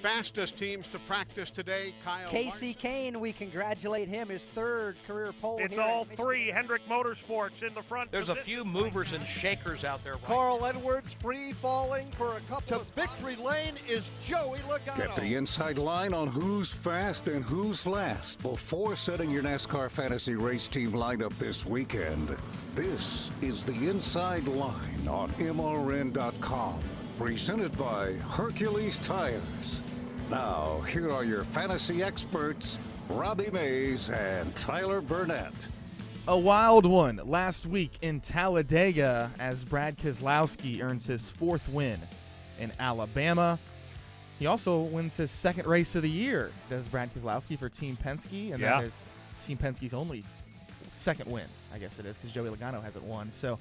fastest teams to practice today. Kyle Casey Kane, we congratulate him, his third career pole. It's all three Hendrick Motorsports in the front. There's a few movers and shakers out there. Carl Edwards free falling for a couple to victory lane is Joey Logano. Get the inside line on who's fast and who's last before setting your NASCAR fantasy race team lineup this weekend. This is the Inside Line on MRN.com, presented by Hercules Tires. Now, here are your fantasy experts, Robbie Mays and Tyler Burnett. A wild one last week in Talladega as Brad Keselowski earns his fourth win in Alabama. He also wins his second race of the year, does Brad Keselowski for Team Penske, and that is Team Penske's only second win, I guess it is, because Joey Logano hasn't won. So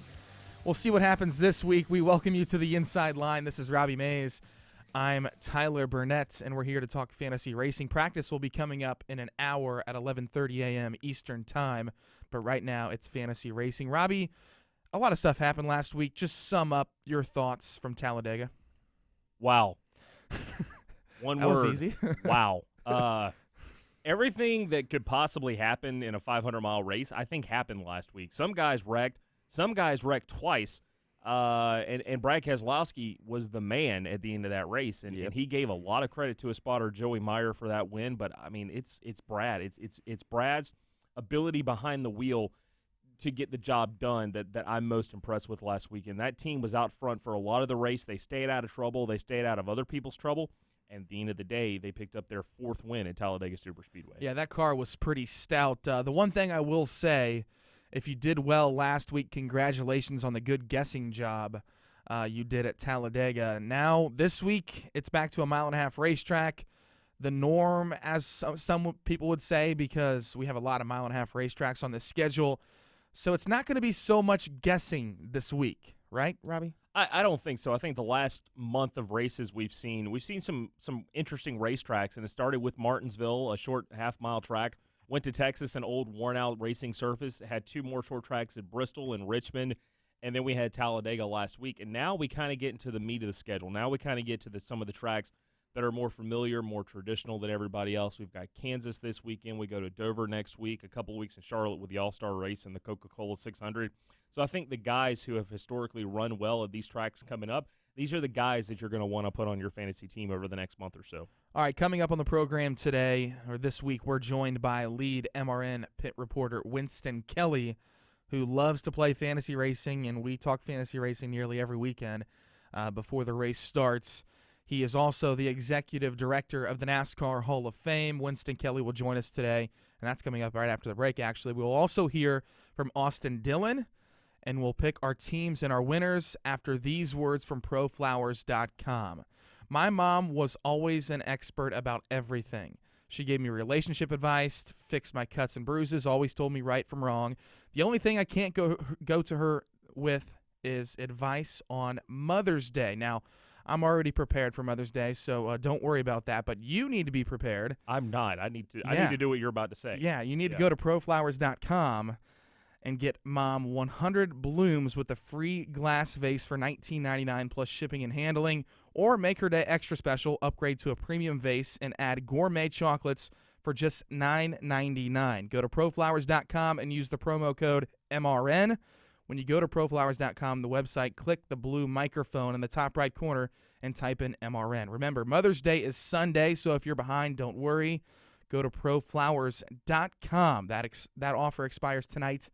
we'll see what happens this week. We welcome you to the Inside Line. This is Robbie Mays. I'm Tyler Burnett, and we're here to talk fantasy racing. Practice will be coming up in an hour at 11:30 a.m. Eastern Time, but right now it's fantasy racing. Robbie, a lot of stuff happened last week. Just sum up your thoughts from Talladega. Wow. One word. That was easy. Wow. Everything that could possibly happen in a 500-mile race, I think, happened last week. Some guys wrecked. Some guys wrecked twice. And Brad Keselowski was the man at the end of that race, and he gave a lot of credit to his spotter Joey Meyer for that win. But I mean, it's Brad. It's Brad's ability behind the wheel to get the job done that I'm most impressed with last week. And that team was out front for a lot of the race. They stayed out of trouble. They stayed out of other people's trouble. And at the end of the day, they picked up their fourth win at Talladega Superspeedway. Yeah, that car was pretty stout. The one thing I will say, if you did well last week, congratulations on the good guessing job you did at Talladega. Now, this week, it's back to a mile-and-a-half racetrack. The norm, as some people would say, because we have a lot of mile-and-a-half racetracks on the schedule. So it's not going to be so much guessing this week, right, Robbie? I don't think so. I think the last month of races we've seen some interesting racetracks, and it started with Martinsville, a short half-mile track. Went to Texas, an old worn-out racing surface. Had two more short tracks at Bristol and Richmond, and then we had Talladega last week. And now we kind of get into the meat of the schedule. Now we kind of get to some of the tracks that are more familiar, more traditional than everybody else. We've got Kansas this weekend. We go to Dover next week, a couple of weeks in Charlotte with the All-Star race and the Coca-Cola 600. So I think the guys who have historically run well at these tracks coming up, these are the guys that you're going to want to put on your fantasy team over the next month or so. All right, coming up on the program today, or this week, we're joined by lead MRN pit reporter Winston Kelley, who loves to play fantasy racing, and we talk fantasy racing nearly every weekend before the race starts. He is also the executive director of the NASCAR Hall of Fame. Winston Kelley will join us today, and that's coming up right after the break, actually. We'll also hear from Austin Dillon, and we'll pick our teams and our winners after these words from ProFlowers.com. My mom was always an expert about everything. She gave me relationship advice, fixed my cuts and bruises, always told me right from wrong. The only thing I can't go to her with is advice on Mother's Day. Now, I'm already prepared for Mother's Day, so don't worry about that. But you need to be prepared. I'm not. I need to do what you're about to say. Yeah, you need to go to ProFlowers.com and get Mom 100 blooms with a free glass vase for $19.99 plus shipping and handling, or make her day extra special, upgrade to a premium vase, and add gourmet chocolates for just $9.99. Go to ProFlowers.com and use the promo code MRN. When you go to ProFlowers.com, the website, click the blue microphone in the top right corner and type in MRN. Remember, Mother's Day is Sunday, so if you're behind, don't worry. Go to ProFlowers.com. That offer expires tonight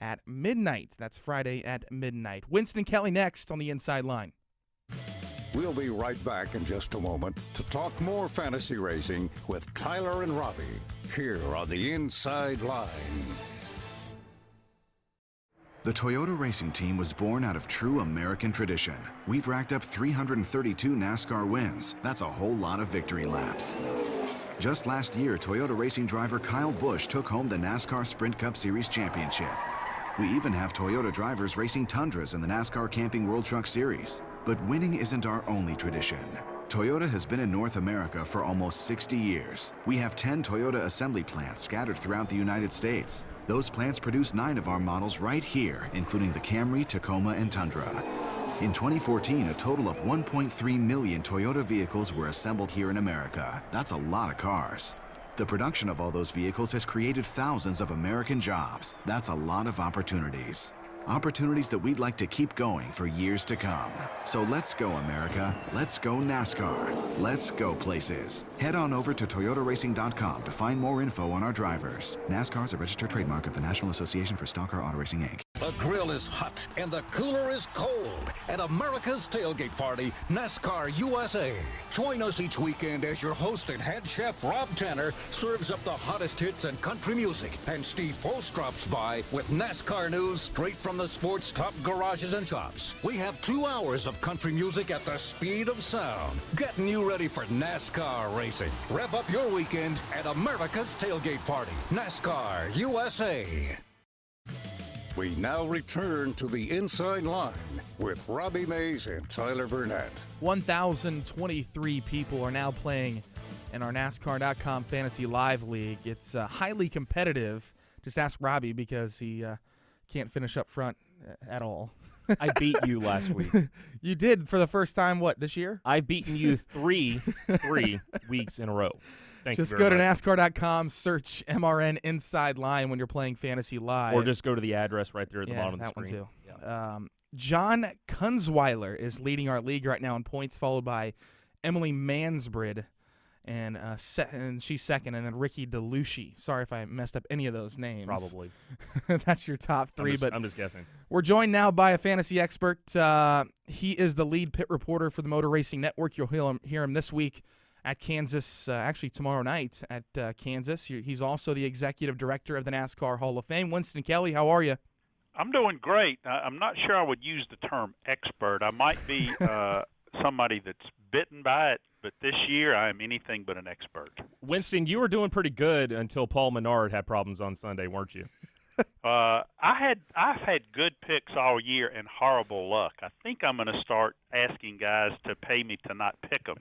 at midnight. That's Friday at midnight. Winston Kelley next on the Inside Line. We'll be right back in just a moment to talk more fantasy racing with Tyler and Robbie here on the Inside Line. The Toyota racing team was born out of true American tradition. We've racked up 332 NASCAR wins. That's a whole lot of victory laps. Just last year, Toyota racing driver Kyle Busch took home the NASCAR Sprint Cup Series championship. We even have Toyota drivers racing Tundras in the NASCAR Camping World Truck Series. But winning isn't our only tradition. Toyota has been in North America for almost 60 years. We have 10 Toyota assembly plants scattered throughout the United States. Those plants produce 9 of our models right here, including the Camry, Tacoma, and Tundra. In 2014, a total of 1.3 million Toyota vehicles were assembled here in America. That's a lot of cars. The production of all those vehicles has created thousands of American jobs. That's a lot of opportunities. Opportunities that we'd like to keep going for years to come. So let's go, America. Let's go, NASCAR. Let's go places. Head on over to toyotaracing.com to find more info on our drivers. NASCAR is a registered trademark of the National Association for Stock Car Auto Racing, Inc. The grill is hot and the cooler is cold at America's Tailgate Party, NASCAR USA. Join us each weekend as your host and head chef Rob Tanner serves up the hottest hits and country music, and Steve Post drops by with NASCAR news straight from the sport's top garages and shops. We have 2 hours of country music at the speed of sound, getting you ready for NASCAR racing. Rev up your weekend at America's Tailgate Party, NASCAR USA. We now return to the Inside Line with Robbie Mays and Tyler Burnett. 1,023 people are now playing in our NASCAR.com Fantasy Live League. It's highly competitive. Just ask Robbie because he can't finish up front at all. I beat you last week. You did for the first time, this year? I've beaten you three weeks in a row. Just go to NASCAR.com, search MRN Inside Line when you're playing Fantasy Live. Or just go to the address right there at the bottom of the screen. One too. Yeah. John Kunzweiler is leading our league right now in points, followed by Emily Mansbrid, and she's second, and then Ricky DeLucci. Sorry if I messed up any of those names. Probably. That's your top three. I'm just guessing. We're joined now by a fantasy expert. He is the lead pit reporter for the Motor Racing Network. You'll hear him this week at Kansas, actually tomorrow night at Kansas. He's also the executive director of the NASCAR Hall of Fame. Winston Kelley, how are you? I'm doing great. I'm not sure I would use the term expert. I might be somebody that's bitten by it, but this year I am anything but an expert. Winston, you were doing pretty good until Paul Menard had problems on Sunday, weren't you? I've had good picks all year and horrible luck. I think I'm going to start asking guys to pay me to not pick them.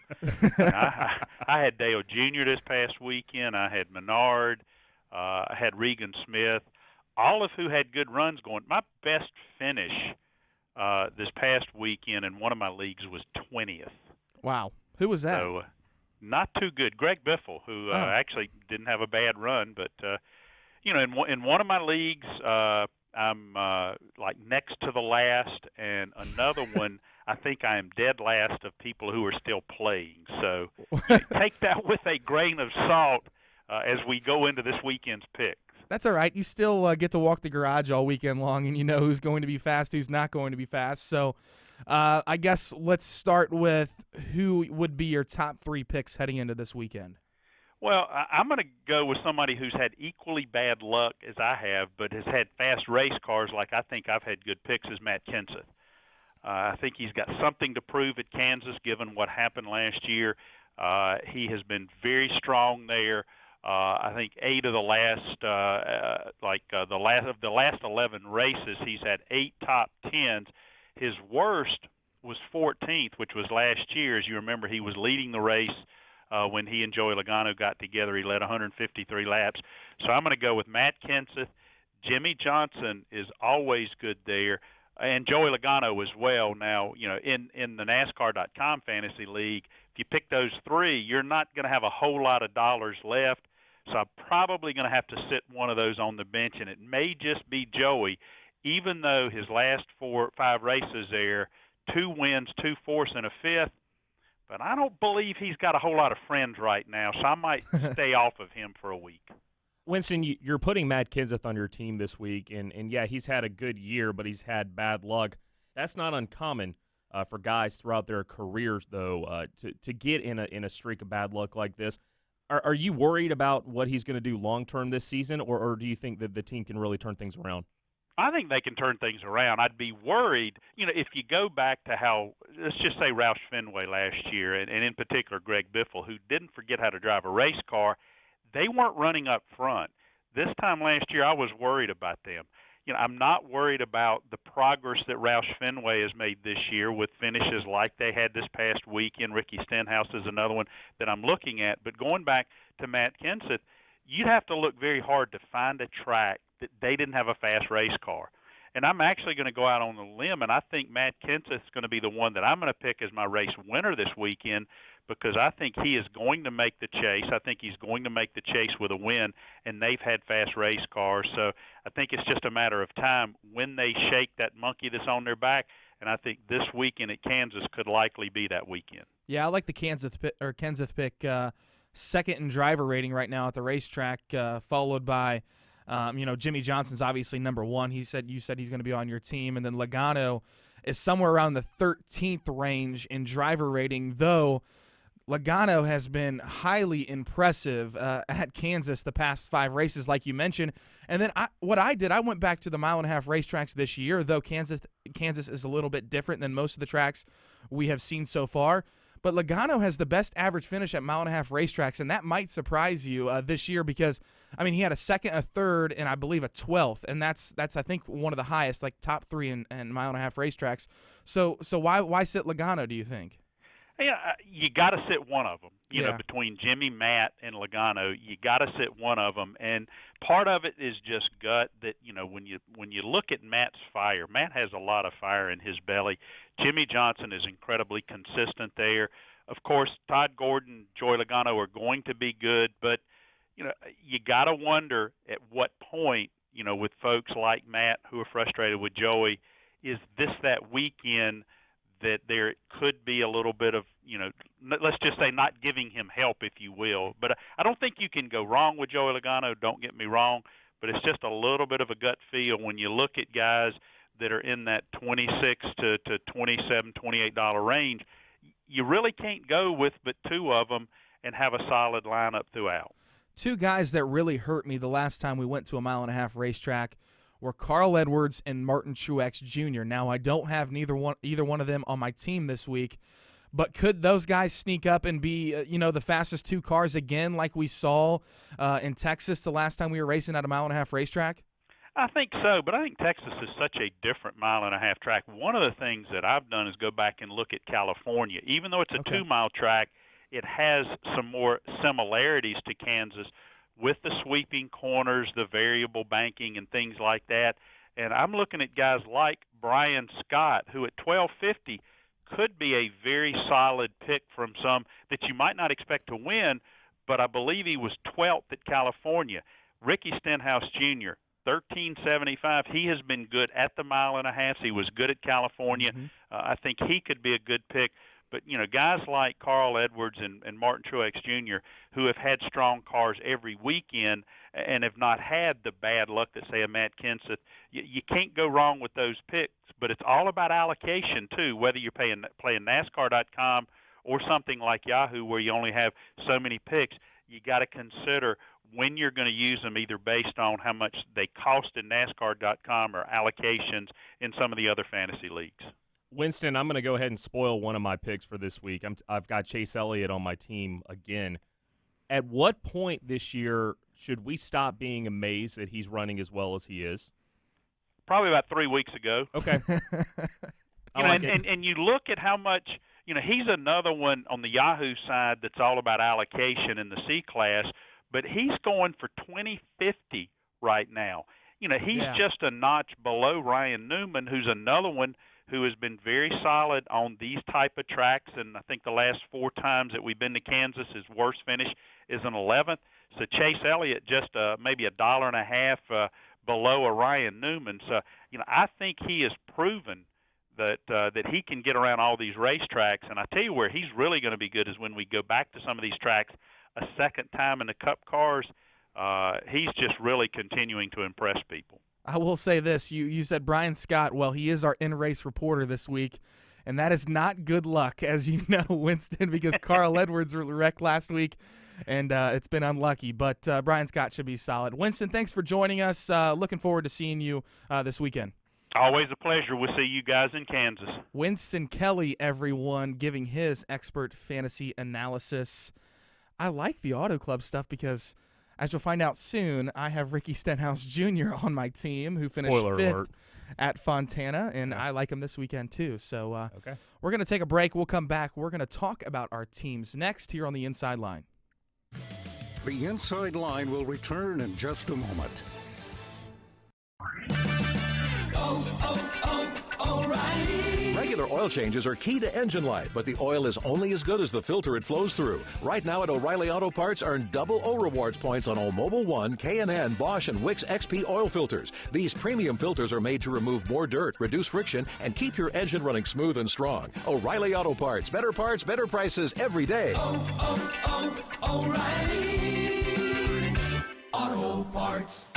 I had Dale Jr. this past weekend. I had Menard. I had Regan Smith, all of who had good runs going. My best finish this past weekend in one of my leagues was 20th. Wow. Who was that? So not too good. Greg Biffle, who actually didn't have a bad run, but in one of my leagues, I'm like next to the last, and another one, I think I am dead last of people who are still playing. So take that with a grain of salt as we go into this weekend's picks. That's all right. You still get to walk the garage all weekend long, and you know who's going to be fast, who's not going to be fast. So I guess let's start with who would be your top three picks heading into this weekend. Well, I'm going to go with somebody who's had equally bad luck as I have, but has had fast race cars like I think I've had good picks, is Matt Kenseth. I think he's got something to prove at Kansas given what happened last year. He has been very strong there. I think 8 of the last, the last 11 races, he's had 8 top 10s. His worst was 14th, which was last year. As you remember, he was leading the race when he and Joey Logano got together. He led 153 laps. So I'm going to go with Matt Kenseth. Jimmy Johnson is always good there, and Joey Logano as well. Now, in the NASCAR.com Fantasy League, if you pick those 3, you're not going to have a whole lot of dollars left. So I'm probably going to have to sit one of those on the bench, and it may just be Joey, even though his last 4 or 5 races there, 2 wins, 2 fourths, and a 5th. But I don't believe he's got a whole lot of friends right now, so I might stay off of him for a week. Winston, you're putting Matt Kenseth on your team this week, and yeah, he's had a good year, but he's had bad luck. That's not uncommon for guys throughout their careers, though, to get in a streak of bad luck like this. Are you worried about what he's going to do long-term this season, or do you think that the team can really turn things around? I think they can turn things around. I'd be worried, if you go back to how, let's just say Roush Fenway last year, and in particular Greg Biffle, who didn't forget how to drive a race car, they weren't running up front. This time last year, I was worried about them. I'm not worried about the progress that Roush Fenway has made this year with finishes like they had this past weekend. Ricky Stenhouse is another one that I'm looking at. But going back to Matt Kenseth, you'd have to look very hard to find a track that they didn't have a fast race car. And I'm actually going to go out on a limb, and I think Matt Kenseth is going to be the one that I'm going to pick as my race winner this weekend, because I think he is going to make the chase. I think he's going to make the chase with a win, and they've had fast race cars. So I think it's just a matter of time when they shake that monkey that's on their back, and I think this weekend at Kansas could likely be that weekend. Yeah, I like the Kenseth pick, second in driver rating right now at the racetrack, followed by Jimmy Johnson's obviously number one. You said he's going to be on your team, and then Logano is somewhere around the 13th range in driver rating, though Logano has been highly impressive at Kansas the past 5 races, like you mentioned. And then I went back to the mile-and-a-half racetracks this year, though Kansas is a little bit different than most of the tracks we have seen so far. But Logano has the best average finish at mile-and-a-half racetracks, and that might surprise you this year because, he had a second, a third, and I believe a 12th, and that's I think one of the highest, like top 3 in mile-and-a-half racetracks. So why sit Logano, do you think? Yeah, you got to sit one of them. You know, between Jimmy, Matt, and Logano, you got to sit one of them. And part of it is just gut. That when you look at Matt's fire, Matt has a lot of fire in his belly. Jimmy Johnson is incredibly consistent there. Of course, Todd Gordon, Joey Logano are going to be good, but you got to wonder at what point, with folks like Matt who are frustrated with Joey, is this that weekend that there could be a little bit of, let's just say not giving him help, if you will. But I don't think you can go wrong with Joey Logano, don't get me wrong, but it's just a little bit of a gut feel when you look at guys that are in that $26 to $27, $28 range. You really can't go with but 2 of them and have a solid lineup throughout. 2 guys that really hurt me the last time we went to a mile-and-a-half racetrack were Carl Edwards and Martin Truex Jr. Now, I don't have either one of them on my team this week, but could those guys sneak up and be, the fastest 2 cars again like we saw in Texas the last time we were racing at a mile-and-a-half racetrack? I think so, but I think Texas is such a different mile-and-a-half track. One of the things that I've done is go back and look at California. Even though it's a 2-mile track, it has some more similarities to Kansas with the sweeping corners, the variable banking, and things like that. And I'm looking at guys like Brian Scott, who at 1250 could be a very solid pick from some that you might not expect to win, but I believe he was 12th at California. Ricky Stenhouse Jr., 1375. He has been good at the mile-and-a-half. He was good at California. I think he could be a good pick. But, guys like Carl Edwards and Martin Truex Jr., who have had strong cars every weekend and have not had the bad luck that, say, a Matt Kenseth, you can't go wrong with those picks. But it's all about allocation, too, whether you're playing NASCAR.com or something like Yahoo where you only have so many picks. You got to consider when you're going to use them, either based on how much they cost in NASCAR.com or allocations in some of the other fantasy leagues. Winston, I'm going to go ahead and spoil one of my picks for this week. I've got Chase Elliott on my team again. At what point this year should we stop being amazed that he's running as well as he is? Probably about 3 weeks ago. Okay. And you look at how much, he's another one on the Yahoo side that's all about allocation in the C class, but he's going for 2050 right now. He's just a notch below Ryan Newman, who's another one who has been very solid on these type of tracks. And I think the last 4 times that we've been to Kansas, his worst finish is an 11th. So Chase Elliott just maybe $1.50 below a Ryan Newman. So, I think he has proven that he can get around all these racetracks. And I tell you where he's really going to be good is when we go back to some of these tracks a second time in the Cup cars. He's just really continuing to impress people. I will say this. You said Brian Scott. Well, he is our in-race reporter this week, and that is not good luck, as you know, Winston, because Carl Edwards wrecked last week, and it's been unlucky. But Brian Scott should be solid. Winston, thanks for joining us. Looking forward to seeing you this weekend. Always a pleasure. We'll see you guys in Kansas. Winston Kelley, everyone, giving his expert fantasy analysis. I like the Auto Club stuff because, as you'll find out soon, I have Ricky Stenhouse Jr. on my team, who finished 5th at Fontana, and I like him this weekend too. So we're going to take a break. We'll come back. We're going to talk about our teams next here on the Inside Line. The Inside Line will return in just a moment. Regular oil changes are key to engine life, but the oil is only as good as the filter it flows through. Right now at O'Reilly Auto Parts, earn double O Rewards points on all Mobil 1, K&N, Bosch, and Wix XP oil filters. These premium filters are made to remove more dirt, reduce friction, and keep your engine running smooth and strong. O'Reilly Auto Parts, better prices every day. O'Reilly Auto Parts.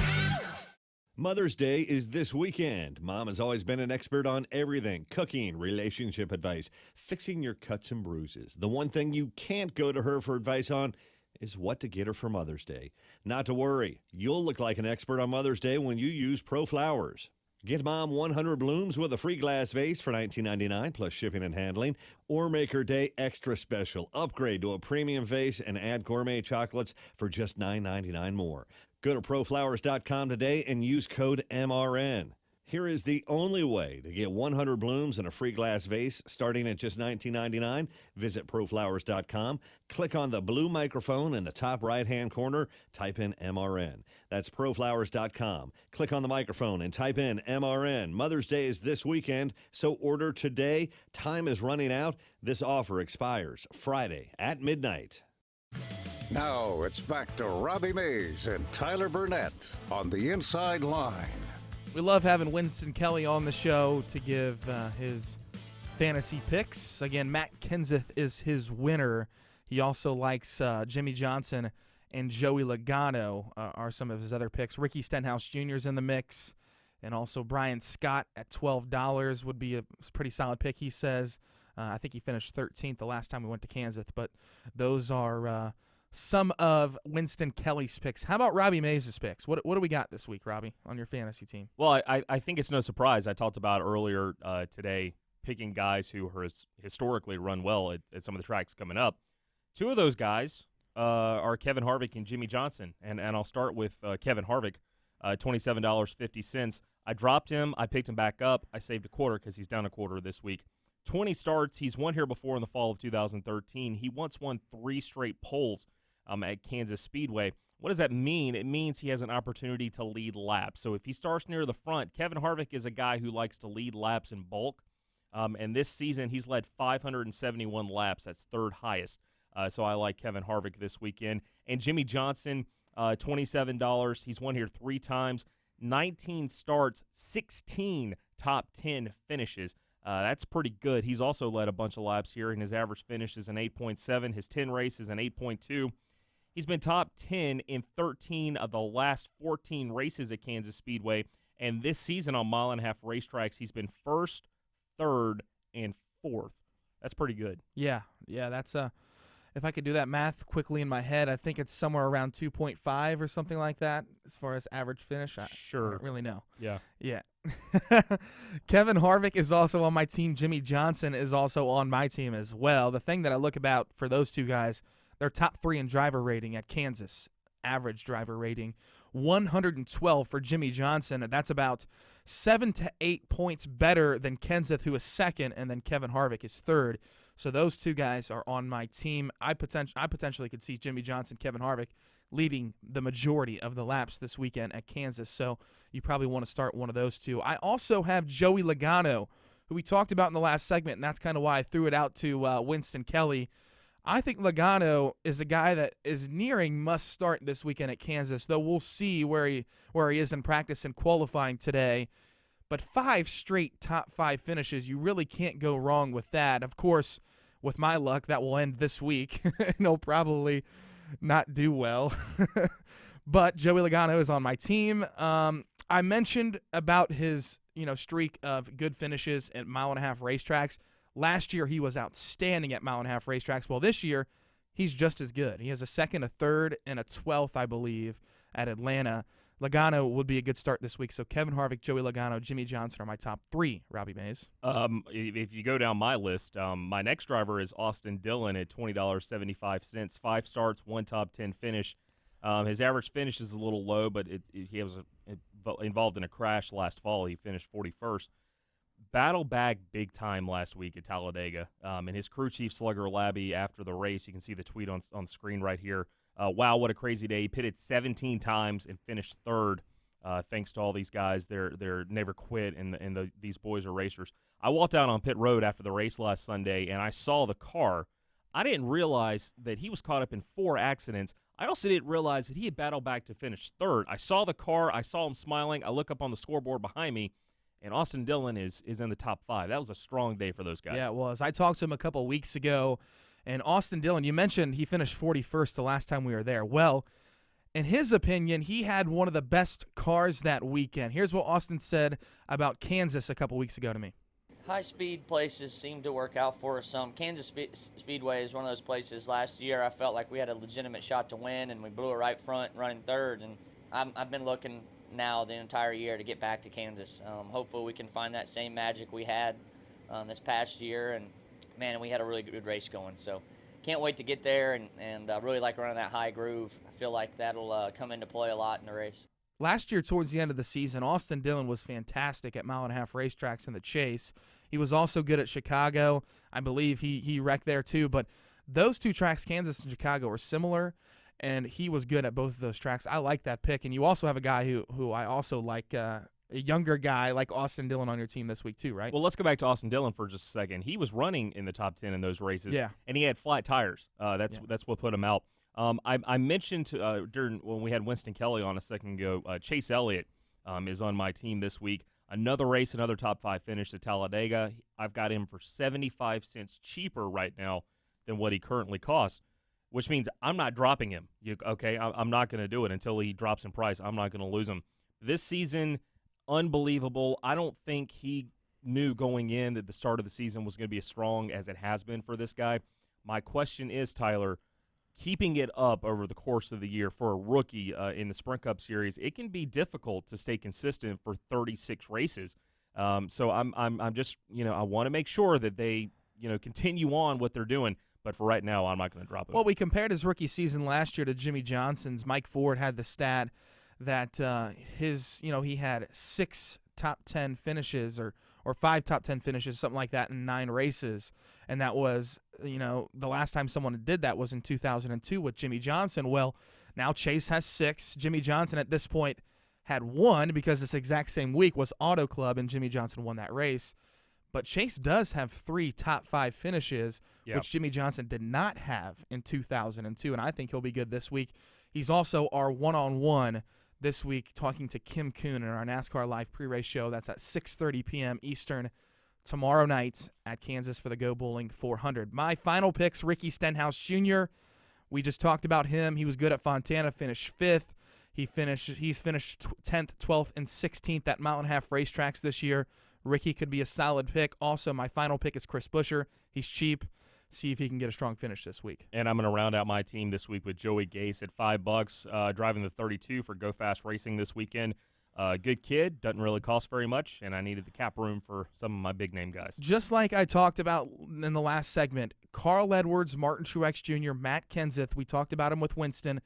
Mother's Day is this weekend. Mom has always been an expert on everything: cooking, relationship advice, fixing your cuts and bruises. The one thing you can't go to her for advice on is what to get her for Mother's Day. Not to worry, you'll look like an expert on Mother's Day when you use Pro Flowers. Get Mom 100 blooms with a free glass vase for $19.99 plus shipping and handling, or make her day extra special. Upgrade to a premium vase and add gourmet chocolates for just $9.99 more. Go to proflowers.com today and use code MRN. Here is the only way to get 100 blooms and a free glass vase starting at just $19.99. Visit proflowers.com, click on the blue microphone in the top right-hand corner, type in MRN. That's proflowers.com. Click on the microphone and type in MRN. Mother's Day is this weekend, so order today. Time is running out. This offer expires Friday at midnight. Now it's back to Robbie Mays and Tyler Burnett on the Inside Line. We love having Winston Kelley on the show to give his fantasy picks. Again, Matt Kenseth is his winner. He also likes Jimmy Johnson and Joey Logano are some of his other picks. Ricky Stenhouse Jr. is in the mix, and also Brian Scott at $12 would be a pretty solid pick, he says. I think he finished 13th the last time we went to Kansas, but those are some of Winston Kelley's picks. How about Robbie Mays' picks? What do we got this week, Robbie, on your fantasy team? Well, I think it's no surprise. I talked about earlier today picking guys who has historically run well at some of the tracks coming up. Two of those guys are Kevin Harvick and Jimmy Johnson, and I'll start with Kevin Harvick, $27.50. I dropped him. I picked him back up. I saved a quarter because he's down a quarter this week. 20 starts. He's won here before in the fall of 2013. He once won 3 straight poles at Kansas Speedway. What does that mean? It means he has an opportunity to lead laps. So if he starts near the front, Kevin Harvick is a guy who likes to lead laps in bulk. And this season, he's led 571 laps. That's third highest. So I like Kevin Harvick this weekend. And Jimmy Johnson, $27. He's won here 3 times, 19 starts, 16 top 10 finishes. That's pretty good. He's also led a bunch of laps here, and his average finish is an 8.7. His 10 races an 8.2. He's been top 10 in 13 of the last 14 races at Kansas Speedway, and this season on mile-and-a-half racetracks, he's been first, third, and fourth. That's pretty good. Yeah, that's if I could do that math quickly in my head, I think it's somewhere around 2.5 or something like that as far as average finish. I don't really know. Yeah. Kevin Harvick is also on my team. Jimmy Johnson is also on my team as well. The thing that I look about for those two guys, they're top 3 in driver rating at Kansas, average driver rating. 112 for Jimmy Johnson. That's about 7 to 8 points better than Kenseth, who is second, and then Kevin Harvick is third. So those two guys are on my team. I potentially could see Jimmy Johnson, Kevin Harvick leading the majority of the laps this weekend at Kansas. So you probably want to start one of those two. I also have Joey Logano, who we talked about in the last segment, and that's kind of why I threw it out to Winston Kelley. I think Logano is a guy that is nearing must start this weekend at Kansas, though we'll see where he is in practice and qualifying today. But 5 straight top 5 finishes, you really can't go wrong with that. Of course, with my luck, that will end this week, and he'll probably not do well. But Joey Logano is on my team. I mentioned about his streak of good finishes at mile-and-a-half racetracks. Last year, he was outstanding at mile-and-a-half racetracks. Well, this year, he's just as good. He has a 2nd, a 3rd, and a 12th, I believe, at Atlanta. Logano would be a good start this week. So Kevin Harvick, Joey Logano, Jimmy Johnson are my top 3, Robbie Mays. If you go down my list, my next driver is Austin Dillon at $20.75. 5 starts, 1 top 10 finish. His average finish is a little low, but he was involved in a crash last fall. He finished 41st. Battle bagged big time last week at Talladega. And his crew chief, Slugger Labby, after the race, you can see the tweet on the screen right here. Wow, what a crazy day. He pitted 17 times and finished 3rd. Thanks to all these guys, they're never quit, and these boys are racers. I walked out on pit road after the race last Sunday, and I saw the car. I didn't realize that he was caught up in 4 accidents. I also didn't realize that he had battled back to finish 3rd. I saw the car. I saw him smiling. I look up on the scoreboard behind me, and Austin Dillon is in the top 5. That was a strong day for those guys. Yeah, it was. I talked to him a couple weeks ago, and Austin Dillon, you mentioned he finished 41st the last time we were there. Well, in his opinion, he had one of the best cars that weekend. Here's what Austin said about Kansas a couple weeks ago to me. High-speed places seem to work out for us some. Kansas Speedway is one of those places. Last year, I felt like we had a legitimate shot to win, and we blew it right front, running 3rd. And I've been looking now the entire year to get back to Kansas. Hopefully we can find that same magic we had this past year. And, man, we had a really good race going. So can't wait to get there, and really like running that high groove. I feel like that'll come into play a lot in the race. Last year, towards the end of the season, Austin Dillon was fantastic at mile-and-a-half racetracks in the Chase. He was also good at Chicago. I believe he wrecked there too. But those 2 tracks, Kansas and Chicago, are similar, and he was good at both of those tracks. I like that pick. And you also have a guy who I also like, a younger guy like Austin Dillon on your team this week too, right? Well, let's go back to Austin Dillon for just a second. He was running in the top 10 in those races, and he had flat tires. That's what put him out. I mentioned during when we had Winston Kelley on a second ago, Chase Elliott is on my team this week. Another race, another top 5 finish at Talladega. I've got him for 75 cents cheaper right now than what he currently costs, which means I'm not dropping him. I'm not going to do it until he drops in price. I'm not going to lose him. This season, unbelievable. I don't think he knew going in that the start of the season was going to be as strong as it has been for this guy. My question is, Tyler, keeping it up over the course of the year for a rookie in the Sprint Cup Series, it can be difficult to stay consistent for 36 races. So I'm just, I want to make sure that they, continue on what they're doing. But for right now, I'm not going to drop it. Well, we compared his rookie season last year to Jimmy Johnson's. Mike Ford had the stat that he had 6 top 10 finishes or 5 top 10 finishes, something like that, in 9 races. And that was, the last time someone did that was in 2002 with Jimmy Johnson. Well, now Chase has 6. Jimmy Johnson at this point had 1 because this exact same week was Auto Club and Jimmy Johnson won that race. But Chase does have 3 top 5 finishes, which Jimmy Johnson did not have in 2002, and I think he'll be good this week. He's also our one-on-one this week talking to Kim Kuhn in our NASCAR Live pre-race show. That's at 6:30 p.m. Eastern tomorrow night at Kansas for the Go Bowling 400. My final picks, Ricky Stenhouse Jr. We just talked about him. He was good at Fontana, finished 5th. He's finished 10th, 12th, and 16th at mile-and-a-half racetracks this year. Ricky could be a solid pick. Also, my final pick is Chris Buescher. He's cheap. See if he can get a strong finish this week. And I'm going to round out my team this week with Joey Gase at $5, driving the 32 for Go Fast Racing this weekend. Good kid, doesn't really cost very much, and I needed the cap room for some of my big-name guys. Just like I talked about in the last segment, Carl Edwards, Martin Truex Jr., Matt Kenseth, we talked about him with Winston.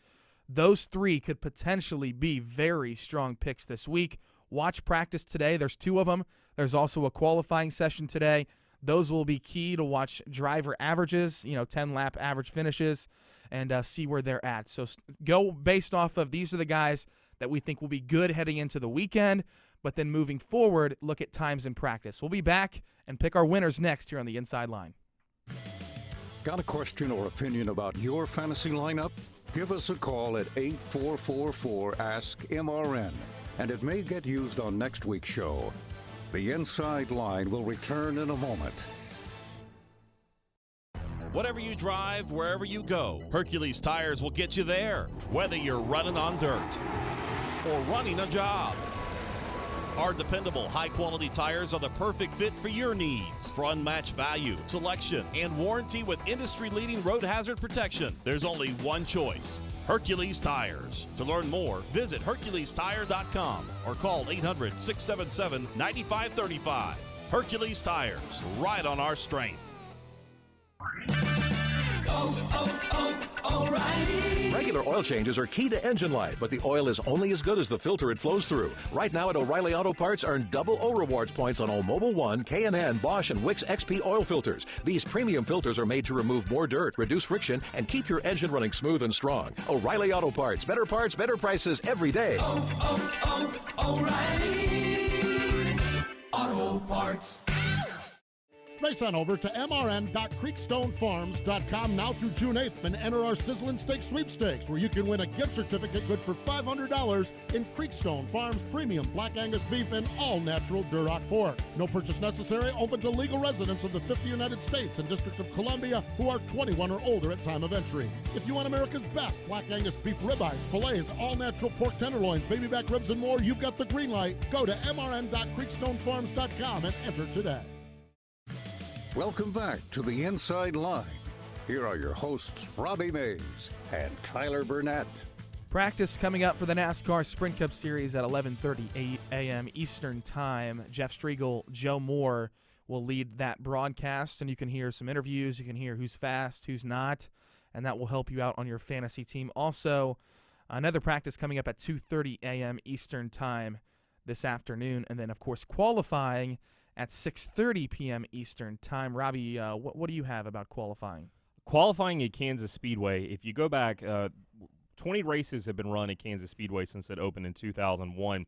Those 3 could potentially be very strong picks this week. Watch practice today. There's 2 of them. There's also a qualifying session today. Those will be key to watch driver averages, 10-lap average finishes, and see where they're at. So go based off of these are the guys that we think will be good heading into the weekend, but then moving forward, look at times in practice. We'll be back and pick our winners next here on the Inside Line. Got a question or opinion about your fantasy lineup? Give us a call at 8444-ASK-MRN, and it may get used on next week's show. The Inside Line will return in a moment. Whatever you drive, wherever you go, Hercules Tires will get you there, whether you're running on dirt or running a job. Our dependable, high-quality tires are the perfect fit for your needs. For unmatched value, selection, and warranty with industry-leading road hazard protection, there's only one choice: Hercules Tires. To learn more, visit HerculesTire.com or call 800-677-9535. Hercules Tires, right on our strength. O'Reilly. Regular Regular oil changes are key to engine life, but the oil is only as good as the filter it flows through. Right now at O'Reilly Auto Parts, earn double O rewards points on all Mobil 1, K&N, Bosch, and Wix XP oil filters. These premium filters are made to remove more dirt, reduce friction, and keep your engine running smooth and strong. O'Reilly Auto Parts, better prices every day. O'Reilly Auto Parts. Race on over to mrn.creekstonefarms.com now through June 8th and enter our Sizzlin' Steak Sweepstakes, where you can win a gift certificate good for $500 in Creekstone Farms premium Black Angus beef and all-natural Duroc pork. No purchase necessary, open to legal residents of the 50 United States and District of Columbia who are 21 or older at time of entry. If you want America's best Black Angus beef ribeyes, fillets, all-natural pork tenderloins, baby back ribs, and more, you've got the green light. Go to mrn.creekstonefarms.com and enter today. Welcome back to the Inside Line. Here are your hosts, Robbie Mays and Tyler Burnett. Practice coming up for the NASCAR Sprint Cup Series at 11:38 a.m. Eastern Time. Jeff Striegel, Joe Moore will lead that broadcast, and you can hear some interviews. You can hear who's fast, who's not, and that will help you out on your fantasy team. Also, another practice coming up at 2:30 a.m. Eastern Time this afternoon, and then, of course, qualifying at 6:30 p.m. Eastern Time. Robbie, what do you have about qualifying? Qualifying at Kansas Speedway, if you go back, 20 races have been run at Kansas Speedway since it opened in 2001.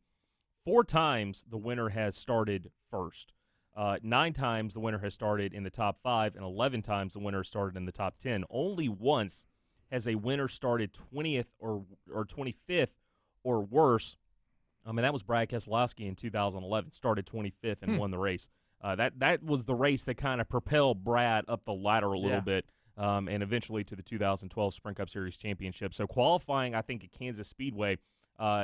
4 times the winner has started first. 9 times the winner has started in the top 5, and 11 times the winner started in the top 10. Only once has a winner started 20th or 25th or worse. And that was Brad Keselowski in 2011, started 25th and won the race. That was the race that kind of propelled Brad up the ladder a little bit, and eventually to the 2012 Sprint Cup Series Championship. So qualifying, I think, at Kansas Speedway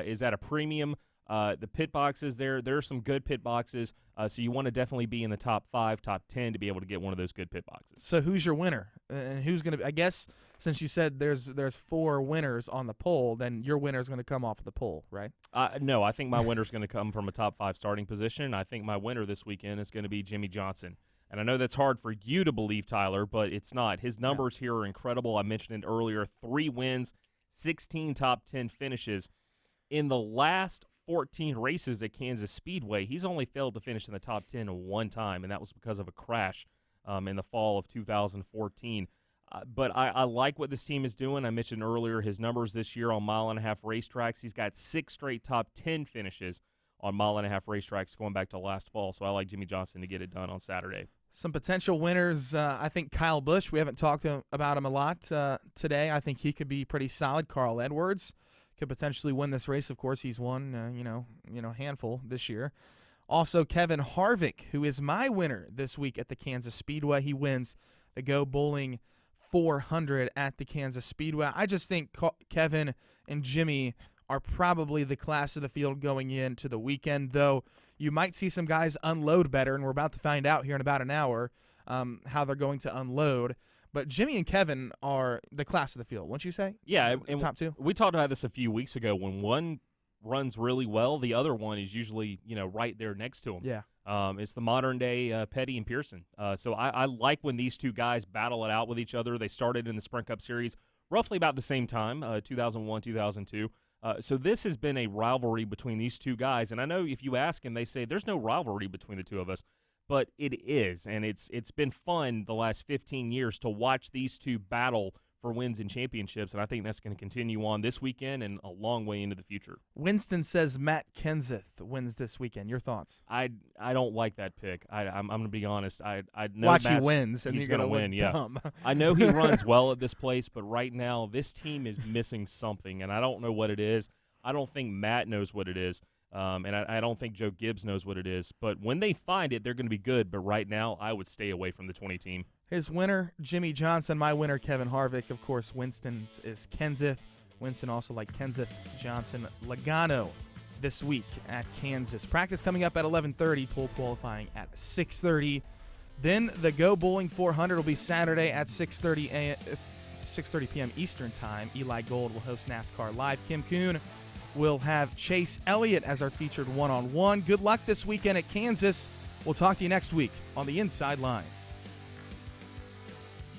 is at a premium. The pit boxes there are some good pit boxes, so you want to definitely be in the top 5, top 10 to be able to get one of those good pit boxes. So who's your winner? And who's going to – I guess since you said there's 4 winners on the poll, then your winner is going to come off of the poll, right? No, I think my winner is going to come from a top 5 starting position. I think my winner this weekend is going to be Jimmy Johnson. And I know that's hard for you to believe, Tyler, but it's not. His numbers here are incredible. I mentioned it earlier, 3 wins, 16 top 10 finishes. In the last 14 races at Kansas Speedway, he's only failed to finish in the top 10 one time, and that was because of a crash in the fall of 2014. But I like what this team is doing. I mentioned earlier his numbers this year on mile-and-a-half racetracks. He's got 6 straight top 10 finishes on mile-and-a-half racetracks going back to last fall, so I like Jimmy Johnson to get it done on Saturday. Some potential winners, I think Kyle Busch, we haven't talked about him a lot today. I think he could be pretty solid. Carl Edwards could potentially win this race. Of course, he's won, a handful this year. Also, Kevin Harvick, who is my winner this week at the Kansas Speedway. He wins the Go Bowling 400 at the Kansas Speedway. I just think Kevin and Jimmy are probably the class of the field going into the weekend, though you might see some guys unload better, and we're about to find out here in about an hour how they're going to unload. But Jimmy and Kevin are the class of the field, wouldn't you say? Yeah, and top 2. We talked about this a few weeks ago. When one runs really well, the other one is usually right there next to him. Yeah. It's the modern day Petty and Pearson. So I like when these two guys battle it out with each other. They started in the Sprint Cup Series roughly about the same time, 2001, 2002. So this has been a rivalry between these two guys. And I know if you ask them, they say there's no rivalry between the two of us. But it is, and it's been fun the last 15 years to watch these two battle for wins and championships, and I think that's going to continue on this weekend and a long way into the future. Winston says Matt Kenseth wins this weekend. Your thoughts? I don't like that pick. I'm going to be honest. I know watch he wins, and he's going to win. Dumb. Yeah, I know he runs well at this place, but right now this team is missing something, and I don't know what it is. I don't think Matt knows what it is. And I don't think Joe Gibbs knows what it is. But when they find it, they're going to be good. But right now, I would stay away from the 20 team. His winner, Jimmy Johnson. My winner, Kevin Harvick. Of course, Winston's is Kenseth. Winston also like Kenseth, Johnson, Logano this week at Kansas. Practice coming up at 11:30. Pool qualifying at 6:30. Then the Go Bowling 400 will be Saturday at 6:30 p.m. Eastern Time. Eli Gold will host NASCAR Live. Kim Kuhn will have Chase Elliott as our featured one-on-one. Good luck this weekend at Kansas. We'll talk to you next week on The Inside Line.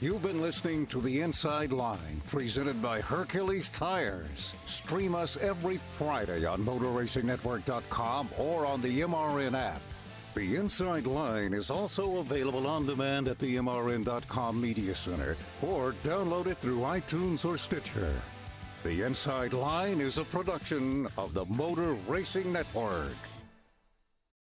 You've been listening to The Inside Line, presented by Hercules Tires. Stream us every Friday on MotorRacingNetwork.com or on the MRN app. The Inside Line is also available on demand at the MRN.com Media Center or download it through iTunes or Stitcher. The Inside Line is a production of the Motor Racing Network.